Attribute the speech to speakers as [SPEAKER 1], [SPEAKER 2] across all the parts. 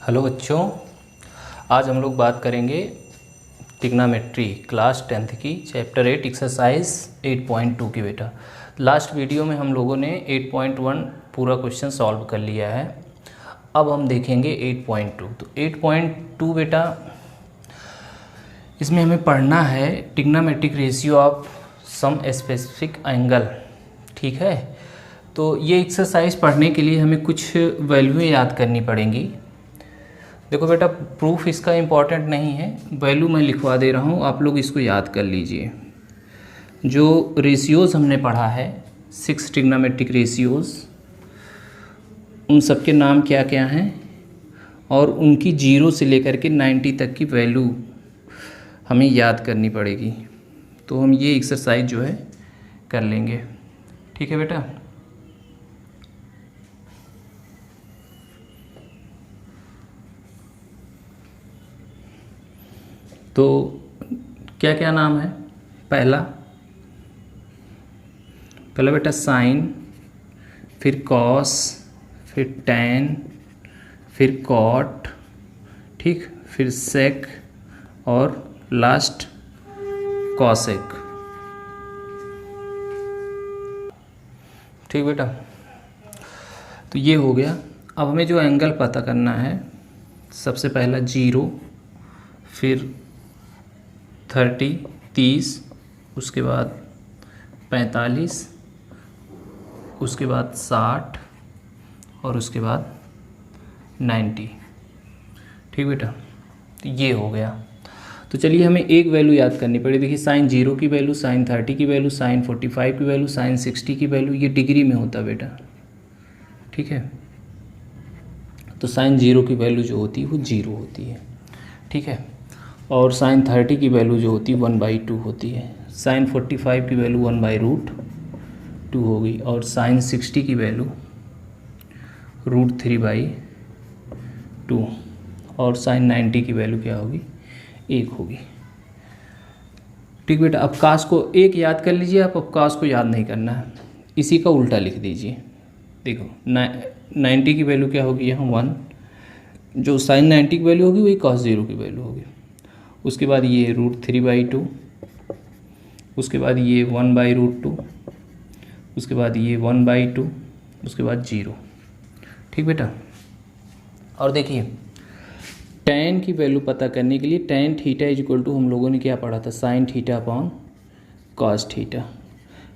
[SPEAKER 1] Hello बच्चों, आज हम लोग बात करेंगे ट्रिग्नोमेट्री क्लास 10th की चैप्टर 8 एक्सरसाइज 8.2 की। बेटा लास्ट वीडियो में हम लोगों ने 8.1 पूरा क्वेश्चन सॉल्व कर लिया है। अब हम देखेंगे 8.2। तो 8.2 बेटा, इसमें हमें पढ़ना है trigonometric ratio of some specific angle. ठीक है, तो ये एक्सरसाइज पढ़ने के लिए हमें कुछ वैल्यू याद करनी पड़ेंगी। देखो बेटा, प्रूफ इसका इम्पॉर्टेंट नहीं है, वैल्यू मैं लिखवा दे रहा हूँ, आप लोग इसको याद कर लीजिए। जो रेशियोज़ हमने पढ़ा है 6 ट्रिग्नोमेट्रिक रेशियोज़, उन सब के नाम क्या क्या हैं और उनकी 0 से लेकर के 90 तक की वैल्यू हमें याद करनी पड़ेगी। तो हम ये एक्सरसाइज जो है कर लेंगे। ठीक है बेटा, तो क्या क्या नाम है? पहला बेटा साइन, फिर कॉस, फिर टैन, फिर कॉट, ठीक, फिर सेक और लास्ट कॉसेक। ठीक बेटा, तो ये हो गया। अब हमें जो एंगल पता करना है, सबसे पहला 0, फिर 30, उसके बाद 45, उसके बाद 60 और उसके बाद 90। ठीक बेटा, तो ये हो गया। तो चलिए हमें एक वैल्यू याद करनी पड़ी। देखिए साइन 0 की वैल्यू, साइन 30 की वैल्यू, साइन 45 की वैल्यू, साइन 60 की वैल्यू, ये डिग्री में होता बेटा। ठीक है, तो साइन 0 की वैल्यू जो होती है वो 0 होती है। ठीक है, और साइन 30 की वैल्यू जो होती है 1/2 होती है। साइन 45 की वैल्यू 1/√2 होगी और साइन 60 की वैल्यू √3/2 और साइन 90 की वैल्यू क्या होगी? 1 होगी। ठीक बेटा, अब कास को एक याद कर लीजिए आप, अब कास को याद नहीं करना है, इसी का उल्टा लिख दीजिए। देखो 90 की वैल्यू क्या होगी यहाँ 1, जो साइन 90 की वैल्यू होगी वही कॉस 0 की वैल्यू होगी। उसके बाद ये √3/2, उसके बाद ये 1/√2, उसके बाद ये 1/2, उसके बाद 0। ठीक बेटा, और देखिए टैन की वैल्यू पता करने के लिए टैन थीटा इक्वल टू हम लोगों ने क्या पढ़ा था? Sine theta upon cos theta.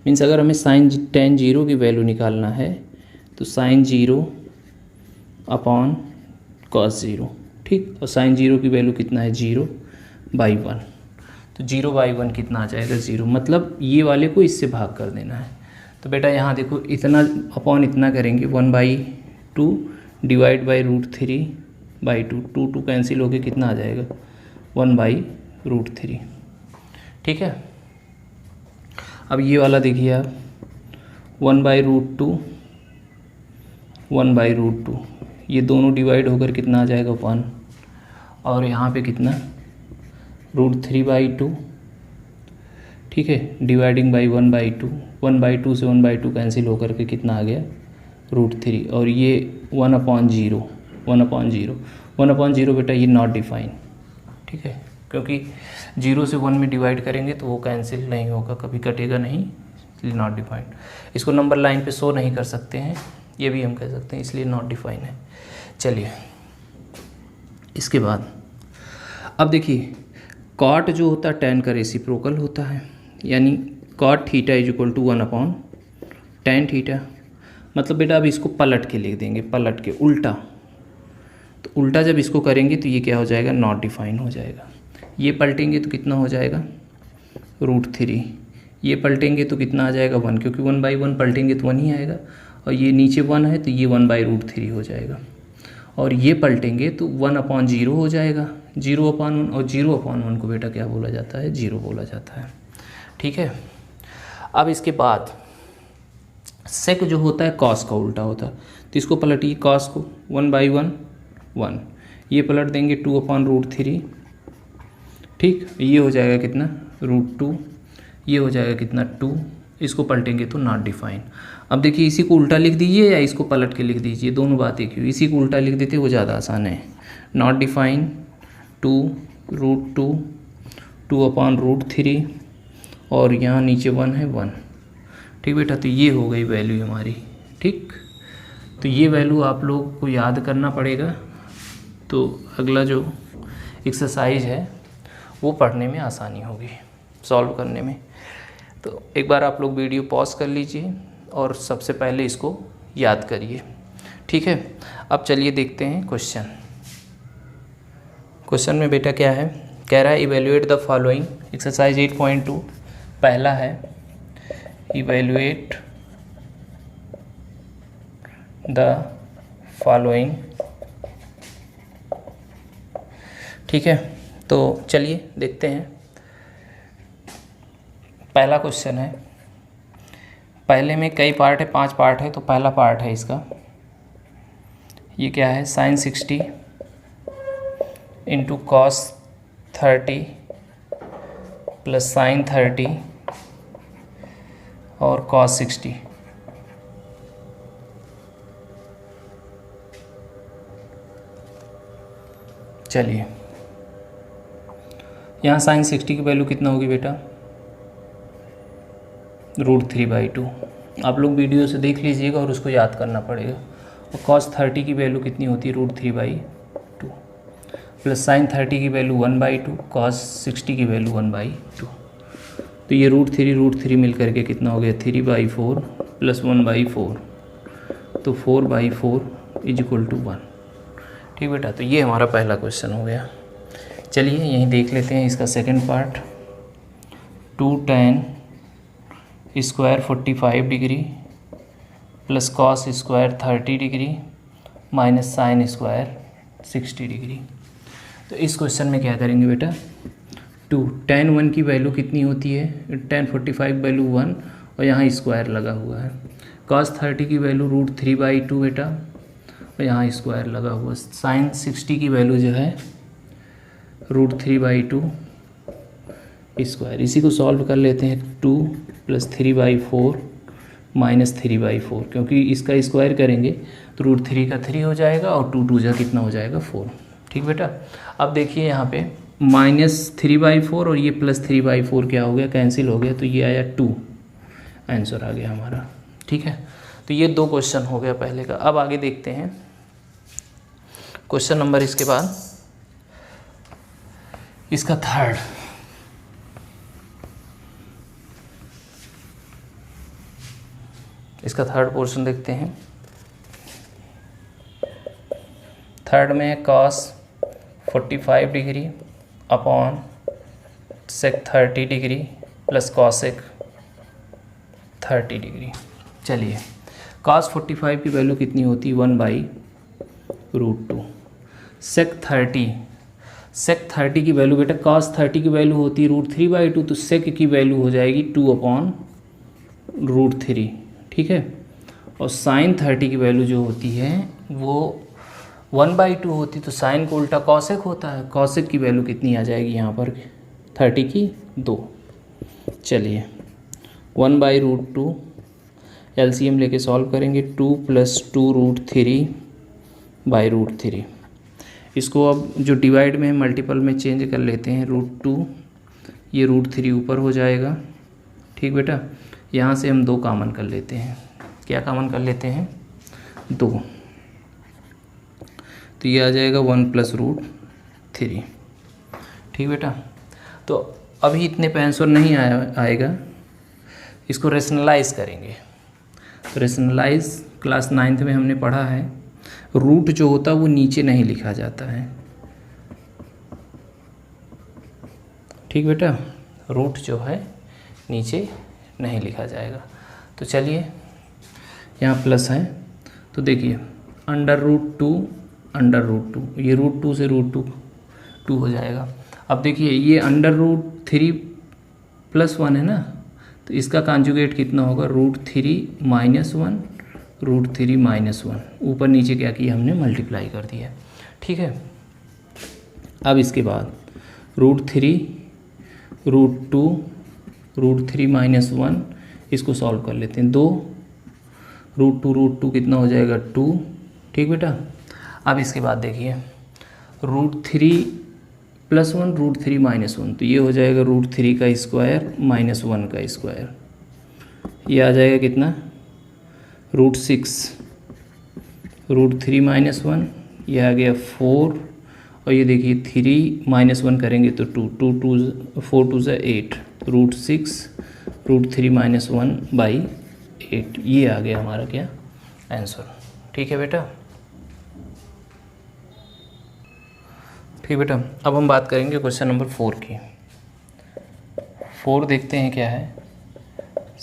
[SPEAKER 1] Means अगर हमें साइन टैन 0 की वैल्यू निकालना है तो साइन 0 अपॉन कॉस 0। ठीक, और साइन 0 की वैल्यू कितना है? 0/1। तो 0/1 कितना आ जाएगा? 0। मतलब ये वाले को इससे भाग कर देना है। तो बेटा यहाँ देखो, इतना अपॉन इतना करेंगे 1/2 डिवाइड बाई √3/2, 2 कैंसिल होके कितना आ जाएगा? 1/√3। ठीक है, अब ये वाला देखिए आप, 1/√2, 1/√2, ये दोनों डिवाइड होकर कितना आ जाएगा? 1। और यहाँ पे कितना? √3/2। ठीक है, डिवाइडिंग बाई 1/2, 1/2 से 1/2 कैंसिल होकर के कितना आ गया? √3। और ये 1/0, 1/0, 1/0 बेटा ये नॉट डिफाइन। ठीक है, क्योंकि 0 से 1 में डिवाइड करेंगे तो वो कैंसिल नहीं होगा, कभी कटेगा नहीं, इसलिए नॉट डिफाइंड। इसको नंबर लाइन पे शो नहीं कर सकते हैं, ये भी हम कह सकते हैं, इसलिए नॉट डिफाइन है। चलिए इसके बाद अब देखिए, कॉट जो होता है टैन का रेसिप्रोकल होता है, यानी cot theta equal to 1/tan theta. मतलब बेटा अब इसको पलट के लिख देंगे, पलट के उल्टा। तो उल्टा जब इसको करेंगे तो ये क्या हो जाएगा? नॉट डिफाइन हो जाएगा। ये पलटेंगे तो कितना हो जाएगा? √3। ये पलटेंगे तो कितना आ जाएगा? 1, क्योंकि 1/1 पलटेंगे तो 1 ही आएगा, और ये नीचे 1 है तो ये 1/√3 हो जाएगा। और ये पलटेंगे तो 1/0 हो जाएगा, 0/1, और 0/1 को बेटा क्या बोला जाता है? 0 बोला जाता है। ठीक है, अब इसके बाद सेक जो होता है कॉस का उल्टा होता है, तो इसको पलटिए, कॉस को 1/1 1, ये पलट देंगे 2/√3। ठीक, ये हो जाएगा कितना? √2, ये हो जाएगा कितना? 2, इसको पलटेंगे तो नॉट डिफाइन। अब देखिए इसी को उल्टा लिख दीजिए या इसको पलट के लिख दीजिए, दोनों बातें क्यों, इसी को उल्टा लिख देते वो ज़्यादा आसान है। नॉट डिफाइन 2√2 2/√3 और यहाँ नीचे 1 है 1। ठीक बेटा, तो ये हो गई वैल्यू हमारी। ठीक, तो ये वैल्यू आप लोग को याद करना पड़ेगा, तो अगला जो एक्सरसाइज है वो पढ़ने में आसानी होगी, सॉल्व करने में। तो एक बार आप लोग वीडियो पॉज कर लीजिए और सबसे पहले इसको याद करिए। ठीक है, अब चलिए देखते हैं क्वेश्चन। क्वेश्चन में बेटा क्या है, कह रहा है इवेल्युएट द फॉलोइंग, एक्सरसाइज 8.2 पहला है इवेल्युएट द फॉलोइंग। ठीक है, तो चलिए देखते हैं। पहला क्वेश्चन है, पहले में कई पार्ट है, 5 पार्ट है, तो पहला पार्ट है इसका, ये क्या है, sin 60 into cos 30 plus sin 30 और cos 60। चलिए यहाँ sin 60 की वैल्यू कितना होगी बेटा, √3/2। आप लोग वीडियो से देख लीजिएगा और उसको याद करना पड़ेगा। और cos 30 की वैल्यू कितनी होती है, √3/2 प्लस sin 30 की वैल्यू 1/2, cos 60 की वैल्यू 1/2। तो ये √3 मिल करके कितना हो गया, 3/4 प्लस 1/4, तो 4/4 = 1। ठीक बेटा, तो ये हमारा पहला क्वेश्चन हो गया। चलिए यहीं देख लेते हैं इसका second part. 2 tan square 45 degree plus cos square 30 degree minus sin square 60 degree. तो इस क्वेश्चन में क्या करेंगे बेटा, 2 tan 1 की वैल्यू कितनी होती है, tan 45 वैल्यू 1 और यहाँ स्क्वायर लगा हुआ है। cos 30 की वैल्यू √3/2 बेटा और यहाँ स्क्वायर लगा हुआ। sin 60 की वैल्यू जो है √3/2 स्क्वायर। इसी को सॉल्व कर लेते हैं, 2 + 3/4 - 3/4, क्योंकि इसका स्क्वायर करेंगे तो √3 का 3 हो जाएगा और 2 2 जा कितना हो जाएगा 4। ठीक बेटा, अब देखिए यहाँ पे -3/4 और ये +3/4 क्या हो गया, कैंसिल हो गया, तो ये आया 2, आंसर आ गया हमारा। ठीक है, तो ये 2 क्वेश्चन हो गया पहले का। अब आगे देखते हैं क्वेश्चन नंबर, इसके बाद इसका थर्ड। इसका थर्ड पोर्शन देखते हैं। थर्ड में cos 45 degree upon sec 30 degree plus cosec 30 degree. चलिए cos 45 की वैल्यू कितनी होती है, 1/√2। sec 30 की वैल्यू बेटा, cos 30 की वैल्यू होती है √3/2, तो sec की वैल्यू हो जाएगी 2/√3। ठीक है, और sin 30 की वैल्यू जो होती है वो 1/2 होती, तो sin को उल्टा cosec होता है। cosec की वैल्यू कितनी आ जाएगी यहाँ पर, 30 की 2। चलिए 1/√2 LCM लेके सॉल्व करेंगे, 2 + 2√3/√3। इसको अब जो डिवाइड में है मल्टीपल में चेंज कर लेते हैं, √2, ये √3 ऊपर हो जाएगा। ठीक बेटा, यहाँ से हम 2 कॉमन कर लेते हैं। क्या कॉमन कर लेते हैं, 2, तो ये आ जाएगा 1 + √3। ठीक बेटा, तो अभी इतने पे आंसर नहीं आएगा, इसको रेशनलाइज करेंगे। तो रेशनलाइज क्लास 9th में हमने पढ़ा है, रूट जो होता है वो नीचे नहीं लिखा जाता है। ठीक बेटा, रूट जो है नीचे नहीं लिखा जाएगा। तो चलिए यहाँ प्लस है, तो देखिए √2 ये √2 से √2 हो जाएगा। अब देखिए ये √3 + 1 है ना, तो इसका कॉन्जुगेट कितना होगा, √3 - 1 √3 - 1। ऊपर नीचे क्या किया हमने, मल्टीप्लाई कर दिया। ठीक है, अब इसके बाद √3 √2 √3 - 1, इसको सॉल्व कर लेते हैं। 2 रूट टू कितना हो जाएगा 2। ठीक बेटा। अब इसके बाद देखिए √3 + 1 √3 - 1, तो ये हो जाएगा √3 का स्क्वायर माइनस 1 का स्क्वायर, ये आ जाएगा कितना √6 √3 - 1, ये आ गया 4, और ये देखिए 3 - 1 करेंगे तो 2 2 4 2 = 8, √6 √3 - 1/8, ये आ गया हमारा क्या आंसर। ठीक है बेटा। ठीक बेटा। अब हम बात करेंगे क्वेश्चन नंबर 4 की। 4 देखते हैं क्या है।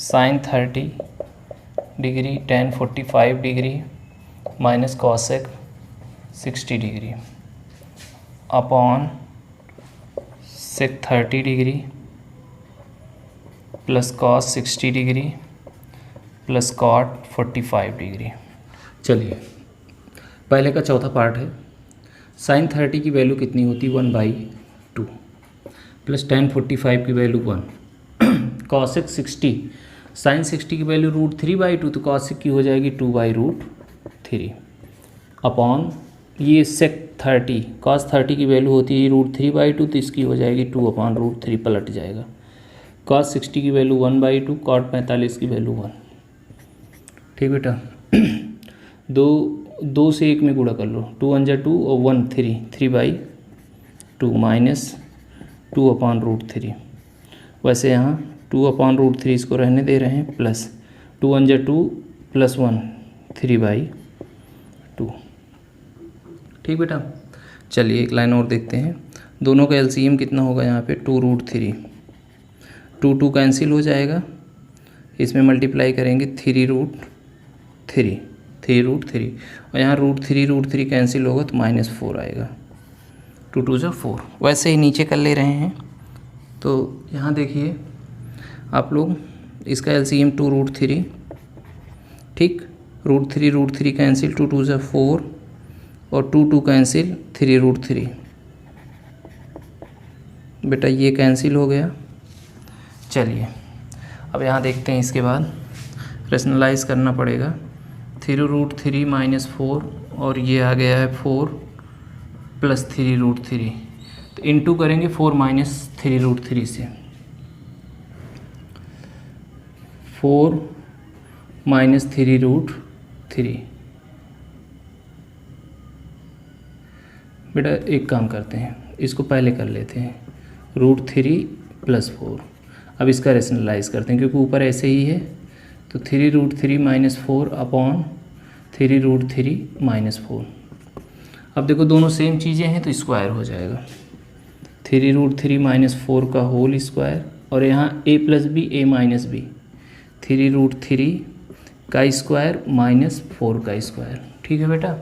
[SPEAKER 1] sin 30 degree tan 45 degree minus cosec 60 degree upon sec 30 degree plus cos 60 degree plus cot 45 degree. चलिए पहले का चौथा पार्ट है। sin 30 की वैल्यू कितनी होती 1/2 प्लस tan 45 की वैल्यू 1, cosec 60 sin 60 की वैल्यू √3/2, तो cosec की हो जाएगी 2/√3 अपॉन ये sec 30 cos 30 की वैल्यू होती है √3/2, तो इसकी हो जाएगी 2/√3 पलट जाएगा। cos 60 की वैल्यू 1/2, cot 45 की वैल्यू 1। ठीक बेटा। दो से एक में गुणा कर लो, 2 × 2 और 1 3, 3/2 माइनस 2/√3। वैसे यहाँ 2/√3 इसको रहने दे रहे हैं, प्लस 2 × 2 + 1 3/2। ठीक बेटा। चलिए एक लाइन और देखते हैं। दोनों का एलसीएम कितना होगा यहाँ पे 2√3, 2 कैंसिल हो जाएगा, इसमें मल्टीप्लाई करेंगे 3√3 और यहाँ √3 कैंसिल होगा तो -4 आएगा, 2 2 = 4। वैसे ही नीचे कर ले रहे हैं, तो यहाँ देखिए आप लोग इसका एलसीएम 2√3, ठीक, √3 कैंसिल, 2 2 = 4 और 2 कैंसिल 3√3 बेटा, ये कैंसिल हो गया। चलिए अब यहाँ देखते हैं, इसके बाद रेशनलाइज करना पड़ेगा। 3√3 - 4 और ये आ गया है 4 + 3√3, तो इंटू करेंगे 4 - 3√3 से, 4 - 3√3। बेटा एक काम करते हैं, इसको पहले कर लेते हैं √3 + 4। अब इसका रेशनलाइज करते हैं क्योंकि ऊपर ऐसे ही है, तो 3√3 - 4 अपॉन 3√3 - 4। अब देखो दोनों सेम चीज़ें हैं तो स्क्वायर हो जाएगा, 3√3 - 4 का होल स्क्वायर, और यहाँ a + b a - b, 3√3 का स्क्वायर -4 का स्क्वायर। ठीक है बेटा।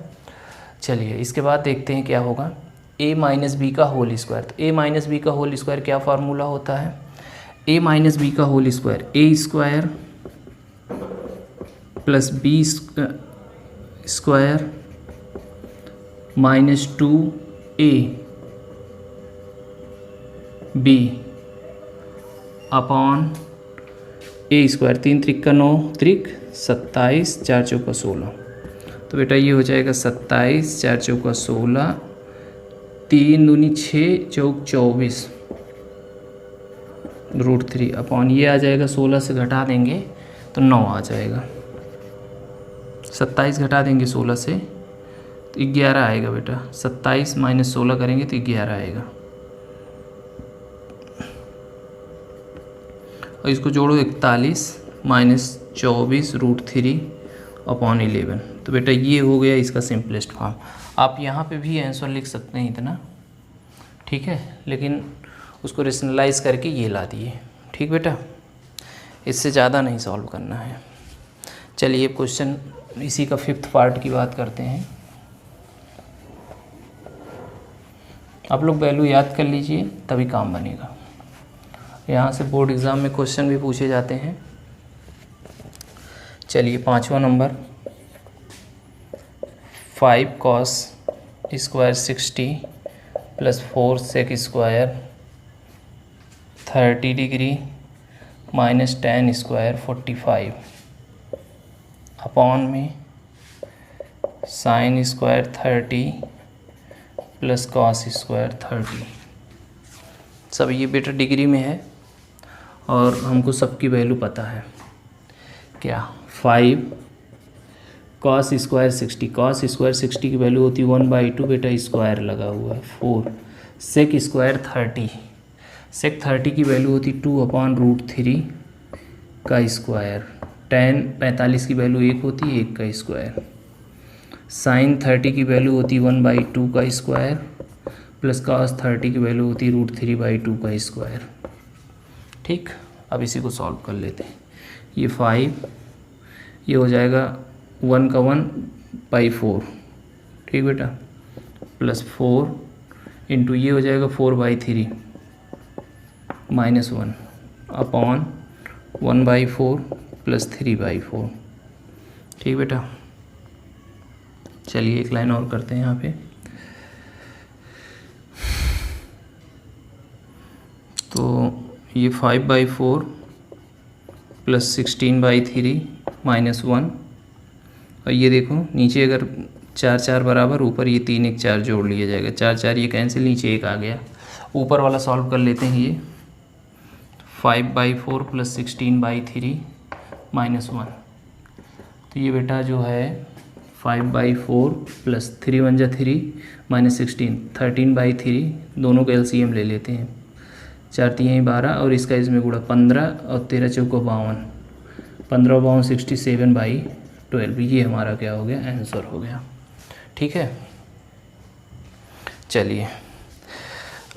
[SPEAKER 1] चलिए इसके बाद देखते हैं क्या होगा, a - b का होल स्क्वायर। तो a - b का होल स्क्वायर क्या फार्मूला होता है, a - b का whole square a² plus b² minus 2ab upon a², 3 × 3 = 9, 3 × 27, 4 × 4 = 16। तो बेटा ये हो जाएगा 27, 4 × 4 = 16, 3 दूनी 6, 4 × 24 √3 अपॉन ये आ जाएगा, 16 से घटा देंगे तो 9 आ जाएगा, 27 घटा देंगे 16 से तो 11 आएगा बेटा, 27 - 16 करेंगे तो 11 आएगा, और इसको जोड़ो 41 - 24 √3 अपॉन 11। तो बेटा ये हो गया इसका सिंपलेस्ट फॉर्म। आप यहाँ पे भी आंसर लिख सकते हैं इतना, ठीक है, लेकिन उसको रेशनलाइज करके ये ला दिए। ठीक बेटा, इससे ज़्यादा नहीं सॉल्व करना है। चलिए क्वेश्चन इसी का 5th पार्ट की बात करते हैं। आप लोग वैल्यू याद कर लीजिए तभी काम बनेगा। यहाँ से बोर्ड एग्ज़ाम में क्वेश्चन भी पूछे जाते हैं। चलिए 5वां number, 5 cos square 60 + 4 sec square 30 degree minus tan square 45 upon में sine square 30 plus cos square 30। सब ये बेटा डिग्री में है और हमको सबकी वैल्यू पता है। क्या 5 कॉस स्क्वायर 60, कॉस स्क्वायर 60 की वैल्यू होती है 1/2 बेटा, स्क्वायर लगा हुआ है 4। सेक स्क्वायर 30, सेक 30 की वैल्यू होती 2/√3 का स्क्वायर। tan 45 की वैल्यू 1 होती है, 1 का स्क्वायर। साइन 30 की वैल्यू होती 1/2 का स्क्वायर प्लस कॉस 30 की वैल्यू होती √3/2 का स्क्वायर। ठीक, अब इसी को सॉल्व कर लेते हैं। ये 5, ये हो जाएगा 1 का 1/4, ठीक बेटा, प्लस 4 इंटू ये हो जाएगा 4/3 -1 अपॉन 1/4 प्लस 3/4। ठीक बेटा, चलिए एक लाइन और करते हैं यहाँ पे। तो ये 5/4 प्लस 16/3 -1, और ये देखो नीचे अगर 4 4 बराबर, ऊपर ये 3 1 4 जोड़ लिया जाएगा। 4 4 ये कैंसिल, नीचे 1 आ गया। ऊपर वाला सॉल्व कर लेते हैं। ये 5/4 प्लस 16/3 -1, तो ये बेटा जो है 5/4 प्लस 3 1 जा 3 -16 13/3, दोनों का एलसीएम ले लेते हैं। 4 3 12 और इसका इसमें गुणा 15 और 13 चौको 52, 15 52 67/12। ये हमारा क्या हो गया, आंसर हो गया। ठीक है, चलिए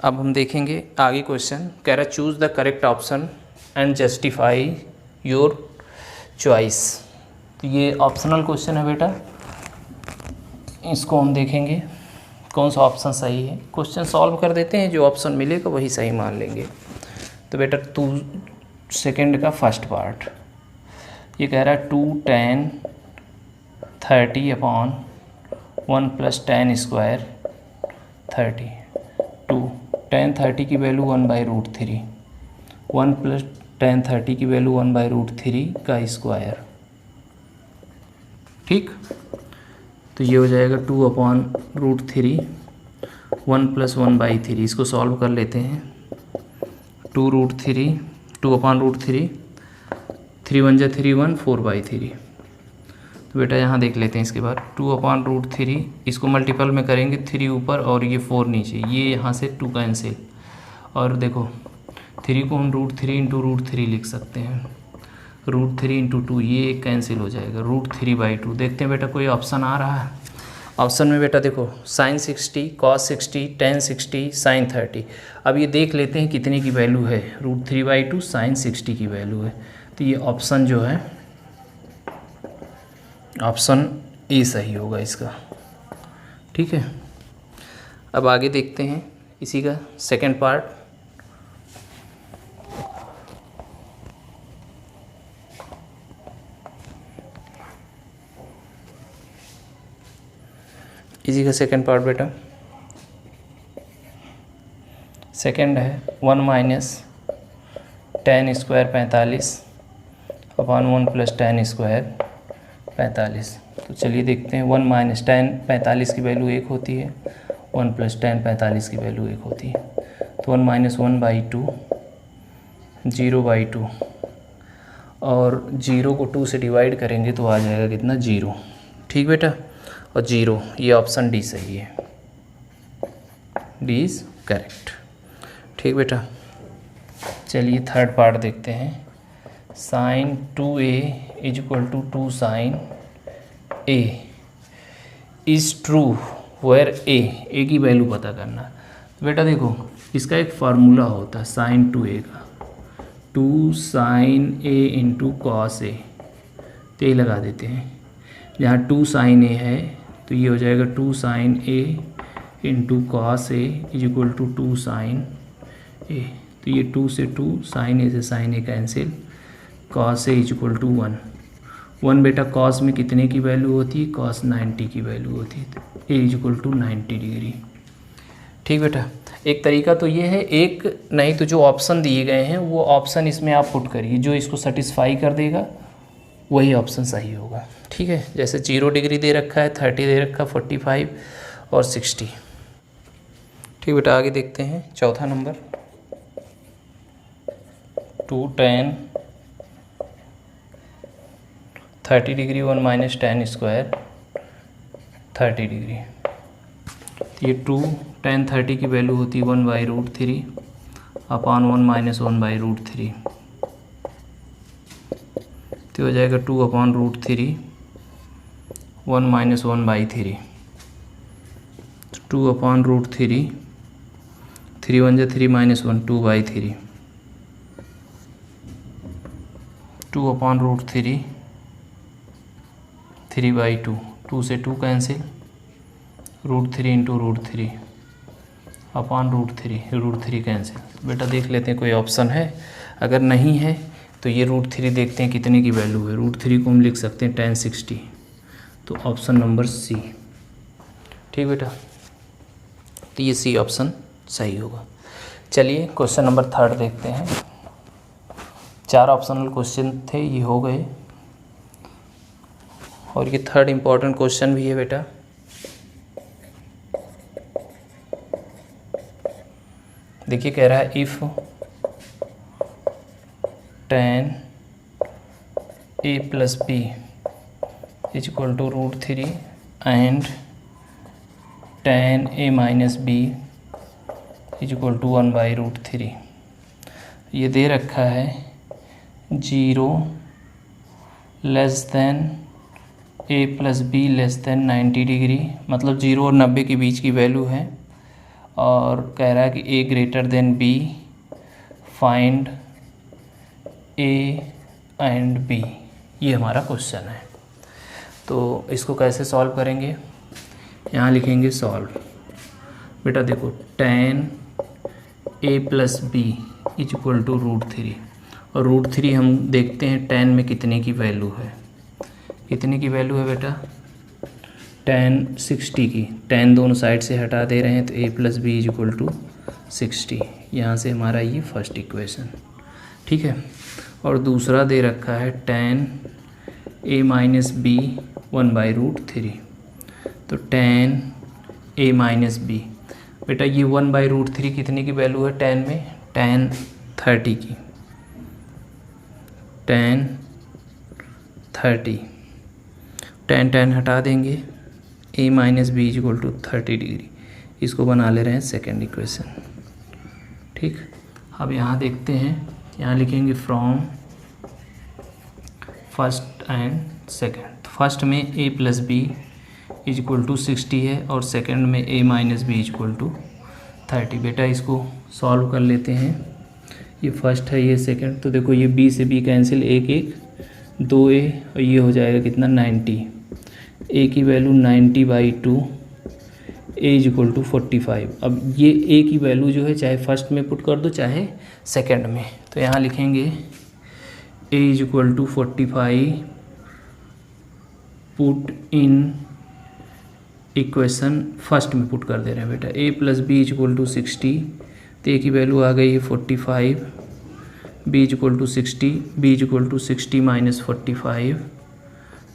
[SPEAKER 1] अब हम देखेंगे आगे क्वेश्चन। कह रहा choose the correct option and justify your choice. तो ये ऑप्शनल क्वेश्चन है बेटा, इसको हम देखेंगे कौन सा ऑप्शन सही है। क्वेश्चन सॉल्व कर देते हैं, जो ऑप्शन मिलेगा वही सही मान लेंगे। तो बेटा 2 सेकेंड का फर्स्ट पार्ट, ये कह रहा है 2 tan 30/1 plus tan square 30। 2 tan 30 की वैल्यू 1/√3, 1 प्लस tan 30 की वैल्यू 1/√3 का स्क्वायर। ठीक, तो ये हो जाएगा 2/√3, 1 प्लस 1/3। इसको सॉल्व कर लेते हैं। 2√3, 2/√3, 3 1 जा 3 1 4/3। तो बेटा यहाँ देख लेते हैं। इसके बाद 2/√3, इसको मल्टीपल में करेंगे, 3 ऊपर और ये 4 नीचे, ये यहाँ से 2 कैंसिल। और देखो 3 को हम √3 × √3 लिख सकते हैं, √3 × 2, ये कैंसिल हो जाएगा, √3/2। देखते हैं बेटा कोई ऑप्शन आ रहा है। ऑप्शन में बेटा देखो साइन 60, कॉस 60, tan 60, साइन 30। अब ये देख लेते हैं कितने की वैल्यू है। √3/2 साइन 60 की वैल्यू है, तो ये ऑप्शन जो है ऑप्शन ए सही होगा इसका। ठीक है, अब आगे देखते हैं इसी का सेकंड पार्ट। इसी का सेकंड पार्ट बेटा, सेकंड है 1 - tan square 45/1 plus tan square 45। तो चलिए देखते हैं। 1 - tan 45 की वैल्यू 1 होती है, 1 प्लस tan 45 की वैल्यू 1 होती है। तो 1 - 1/2 0/2, और 0 को 2 से डिवाइड करेंगे तो आ जाएगा कितना, 0। ठीक बेटा, और 0, ये ऑप्शन डी सही है, डी इज़ करेक्ट। ठीक बेटा, चलिए थर्ड पार्ट देखते हैं। Sine 2a = 2 sine a is true where a की वैल्यू पता करना। तो बेटा देखो इसका एक फार्मूला होता है साइन 2a का, 2 साइन a × cos a। तो ये लगा देते हैं, जहाँ 2 साइन a है तो ये हो जाएगा 2 sine a × cos a = 2 sine a। तो ये 2 से 2, साइन a से sine a cancel, cos a = 1। 1 बेटा cos में कितने की वैल्यू होती है, cos 90 की वैल्यू होती है, a = 90 डिग्री। ठीक बेटा, एक तरीका तो ये है, एक नहीं तो जो ऑप्शन दिए गए हैं वो ऑप्शन इसमें आप पुट करिए, जो इसको सेटिस्फाई कर देगा वही ऑप्शन सही होगा। ठीक है, जैसे 0 डिग्री दे रखा है, 30 दे रखा, 45 और 60। ठीक बेटा, आगे देखते हैं चौथा number. 2 tan 30 degree 1 minus tan square 30 degree. ये 2 tan 30 की वैल्यू होती है 1/√3 अपॉन 1 माइनस 1/√3, तो हो जाएगा 2/√3 1 माइनस 1/3, 2/√3 3 1 जा 3 माइनस 1 2/3, 2/√3 3/2, 2 से 2 कैंसिल, √3 इंटू √3 अपॉन √3 कैंसिल। बेटा देख लेते हैं कोई ऑप्शन है, अगर नहीं है तो ये √3 देखते हैं कितने की वैल्यू है। √3 को हम लिख सकते हैं tan 60, तो ऑप्शन नंबर सी। ठीक बेटा, तो ये सी ऑप्शन सही होगा। चलिए क्वेश्चन नंबर 3 देखते हैं। 4 ऑप्शनल क्वेश्चन थे, ये हो गए, और ये 3rd इम्पॉर्टेंट क्वेश्चन भी है बेटा। देखिए कह रहा है if tan a plus b is equal to √3 and tan a minus b is equal to 1/√3। ये दे रखा है 0 less than a plus b less than 90 degree, मतलब 0 और 90 के बीच की वैल्यू है, और कह रहा है कि a greater than b, find a and b। ये हमारा क्वेश्चन है। तो इसको कैसे सॉल्व करेंगे, यहाँ लिखेंगे सॉल्व। बेटा देखो tan a plus b is equal to √3, और √3 हम देखते हैं tan में कितने की वैल्यू है। कितने की वैल्यू है बेटा, tan 60 की। tan दोनों साइड से हटा दे रहे हैं, तो a plus b is equal to 60। यहाँ से हमारा ये फर्स्ट इक्वेशन। ठीक है, और दूसरा दे रखा है tan a माइनस बी 1/√3, तो tan a माइनस बी। बेटा ये 1/√3 कितने की वैल्यू है tan में, tan 30 की, tan 30, tan हटा देंगे, a minus b is equal to 30 degree. इसको बना ले रहे हैं सेकेंड इक्वेशन। ठीक, अब यहाँ देखते हैं, यहाँ लिखेंगे from first and second. First में a plus b is equal to 60 है, और सेकेंड में a minus b is equal to 30। बेटा इसको सॉल्व कर लेते हैं। ये फर्स्ट है, ये सेकेंड, तो देखो ये b से b कैंसिल, 1 1 2a, और ये हो जाएगा कितना 90। a की value 90/2, a is equal to 45। अब ये a की वैल्यू जो है चाहे फर्स्ट में पुट कर दो चाहे सेकेंड में, तो यहाँ लिखेंगे a is equal to 45 put in equation first में पुट कर दे रहे हैं बेटा। a plus b is equal to 60, तो a की वैल्यू आ गई है 45, b is equal to 60, b is equal to 60 minus 45,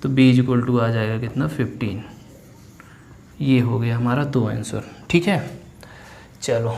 [SPEAKER 1] तो b इज इक्वल टू आ जाएगा कितना 15। ये हो गया हमारा 2 आंसर। ठीक है, चलो